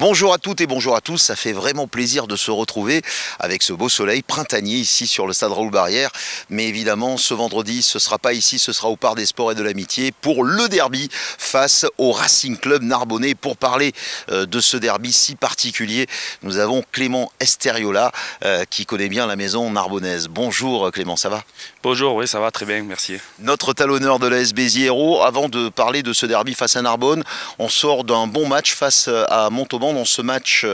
Bonjour à toutes et bonjour à tous, ça fait vraiment plaisir de se retrouver avec ce beau soleil printanier ici sur le stade Raoul-Barrière. Mais évidemment, ce vendredi, ce ne sera pas ici, ce sera au Parc des Sports et de l'Amitié pour le derby face au Racing Club Narbonnais. Pour parler de ce derby si particulier, nous avons Clément Esteriola qui connaît bien la maison narbonnaise. Bonjour Clément, ça va? Bonjour, oui, ça va très bien, merci. Notre talonneur de l'AS Béziers Hérault. Avant de parler de ce derby face à Narbonne, on sort d'un bon match face à Montauban, dans ce match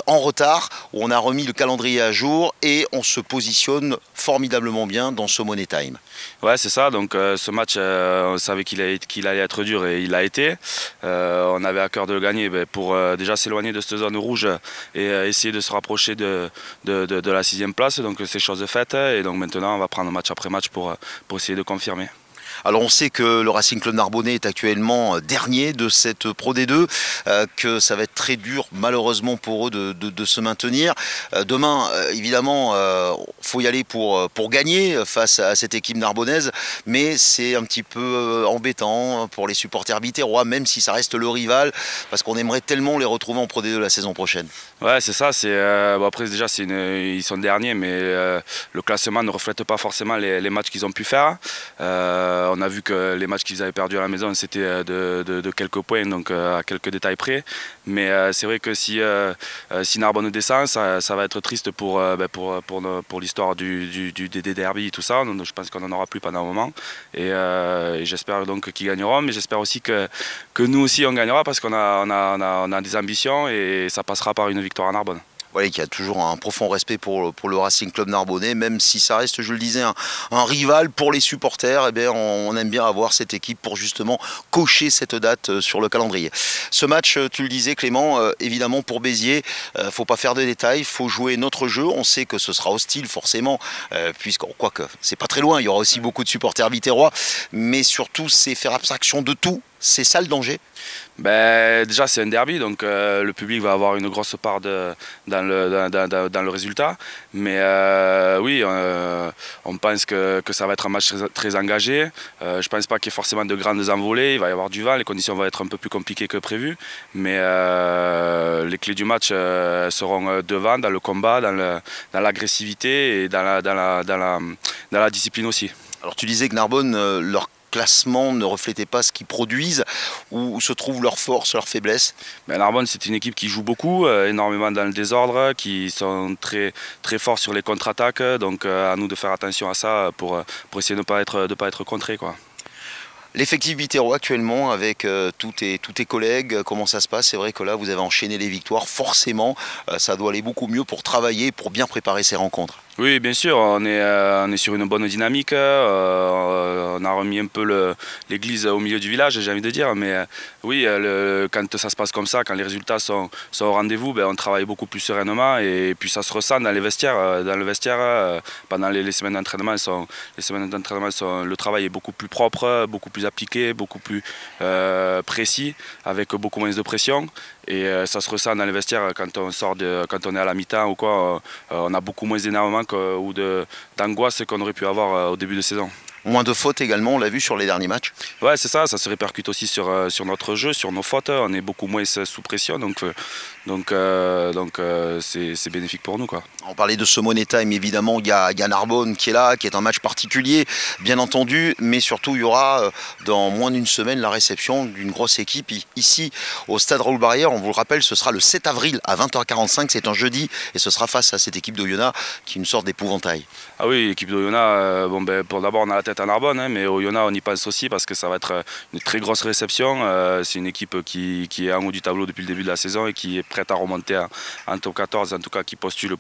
en retard où on a remis le calendrier à jour et on se positionne formidablement bien dans ce Money Time. Ouais, c'est ça, donc ce match, on savait qu'il allait être dur et il a été. On avait à cœur de le gagner pour déjà s'éloigner de cette zone rouge et essayer de se rapprocher de la 6e place, donc c'est chose faite et donc maintenant on va prendre match après match pour essayer de confirmer. Alors on sait que le Racing Club Narbonnais est actuellement dernier de cette Pro D2, que ça va être très dur malheureusement pour eux de se maintenir. Demain, évidemment, faut y aller pour gagner face à cette équipe narbonnaise, mais c'est un petit peu embêtant pour les supporters bitérois, même si ça reste le rival, parce qu'on aimerait tellement les retrouver en Pro D2 la saison prochaine. Ouais, c'est ça. Bon, après déjà, ils sont derniers, mais le classement ne reflète pas forcément les matchs qu'ils ont pu faire. On a vu que les matchs qu'ils avaient perdus à la maison, c'était de quelques points, donc à quelques détails près. Mais c'est vrai que si Narbonne descend, ça va être triste pour l'histoire des derbies et tout ça. Donc, je pense qu'on n'en aura plus pendant un moment. Et j'espère donc qu'ils gagneront, mais j'espère aussi que nous aussi on gagnera parce qu'on a des ambitions et ça passera par une victoire à Narbonne. Oui, qu'il y a toujours un profond respect pour le Racing Club Narbonnais, même si ça reste, je le disais, un rival pour les supporters. Eh bien, on aime bien avoir cette équipe pour justement cocher cette date sur le calendrier. Ce match, tu le disais Clément, évidemment pour Béziers, faut pas faire de détails, faut jouer notre jeu. On sait que ce sera hostile forcément, quoique c'est pas très loin, il y aura aussi beaucoup de supporters bitérois, mais surtout c'est faire abstraction de tout. C'est ça le danger? Déjà c'est un derby, donc le public va avoir une grosse part dans le résultat. Mais oui, on pense que ça va être un match très engagé. Je ne pense pas qu'il y ait forcément de grandes envolées, il va y avoir du vent, les conditions vont être un peu plus compliquées que prévu. Mais les clés du match seront devant, dans le combat, dans l'agressivité et dans la discipline aussi. Alors tu disais que Narbonne, leur classement ne reflétait pas ce qu'ils produisent, où se trouvent leurs forces, leurs faiblesses? Narbonne, c'est une équipe qui joue beaucoup, énormément dans le désordre, qui sont très, très forts sur les contre-attaques, donc à nous de faire attention à ça pour essayer de ne pas être contrés, quoi. L'effectif bitérois actuellement avec tous tes collègues, comment ça se passe? C'est vrai que là vous avez enchaîné les victoires, forcément ça doit aller beaucoup mieux pour travailler, pour bien préparer ces rencontres. Oui, bien sûr, on est sur une bonne dynamique, on a remis un peu l'église au milieu du village, j'ai envie de dire, mais oui, quand ça se passe comme ça, quand les résultats sont au rendez-vous, on travaille beaucoup plus sereinement et puis ça se ressent dans les vestiaires. Dans le vestiaire, pendant les semaines d'entraînement, le travail est beaucoup plus propre, beaucoup plus appliqué, beaucoup plus précis, avec beaucoup moins de pression. Et ça se ressent dans les vestiaires quand on est à la mi-temps ou quoi, on a beaucoup moins d'énervement ou d'angoisse qu'on aurait pu avoir au début de saison. Moins de fautes également, on l'a vu sur les derniers matchs. Ouais, c'est ça se répercute aussi sur notre jeu, sur nos fautes. On est beaucoup moins sous pression, donc c'est bénéfique pour nous, quoi. On parlait de ce Money Time, évidemment, il y a Narbonne qui est là, qui est un match particulier, bien entendu, mais surtout il y aura dans moins d'une semaine la réception d'une grosse équipe ici au stade Raoul-Barrière. On vous le rappelle, ce sera le 7 avril à 20h45, c'est un jeudi, et ce sera face à cette équipe d'Oyonnax qui est une sorte d'épouvantail. Ah oui, l'équipe d'Oyonnax, pour d'abord on a la tête à Narbonne, mais Oyonnax on y pense aussi parce que ça va être une très grosse réception. C'est une équipe qui est en haut du tableau depuis le début de la saison et qui est prête à remonter en top 14, en tout cas qui postule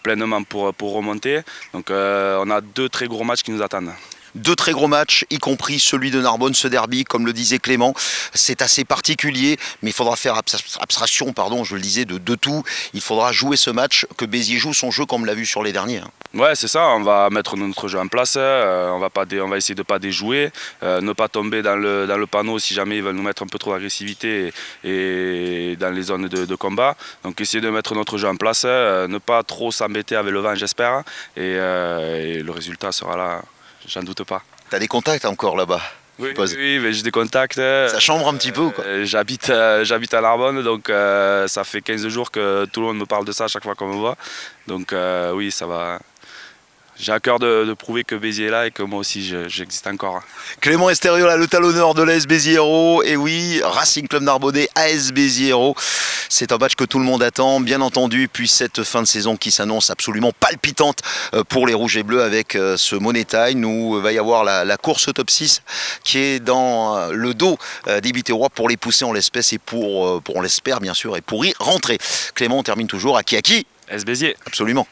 pleinement pour remonter. Donc on a 2 très gros matchs qui nous attendent. 2 très gros matchs, y compris celui de Narbonne, ce derby, comme le disait Clément. C'est assez particulier, mais il faudra faire abstraction, pardon, je le disais, de tout. Il faudra jouer ce match, que Béziers joue son jeu comme on l'a vu sur les derniers. Ouais, c'est ça, on va mettre notre jeu en place, on va essayer de ne pas déjouer, ne pas tomber dans le panneau si jamais ils veulent nous mettre un peu trop d'agressivité et dans les zones de combat. Donc essayer de mettre notre jeu en place, ne pas trop s'embêter avec le vent, j'espère, et le résultat sera là. J'en doute pas. T'as des contacts encore là-bas? je Oui, suppose. oui, mais j'ai des contacts. Ça chambre un petit peu, quoi. J'habite à Narbonne, donc ça fait 15 jours que tout le monde me parle de ça à chaque fois qu'on me voit. Donc oui, ça va. J'ai à cœur de prouver que Béziers est là et que moi aussi j'existe encore. Clément Esteriola, le talonneur de l'AS Béziers Hérault. Et oui, Racing Club Narbonnais, AS Béziers Hérault. C'est un match que tout le monde attend, bien entendu. Puis cette fin de saison qui s'annonce absolument palpitante pour les Rouges et Bleus avec ce Money Time. Où il va y avoir la course au top 6 qui est dans le dos des Biterrois pour les pousser en l'espèce et pour on l'espère bien sûr, et pour y rentrer. Clément, on termine toujours à qui? AS Béziers. Absolument.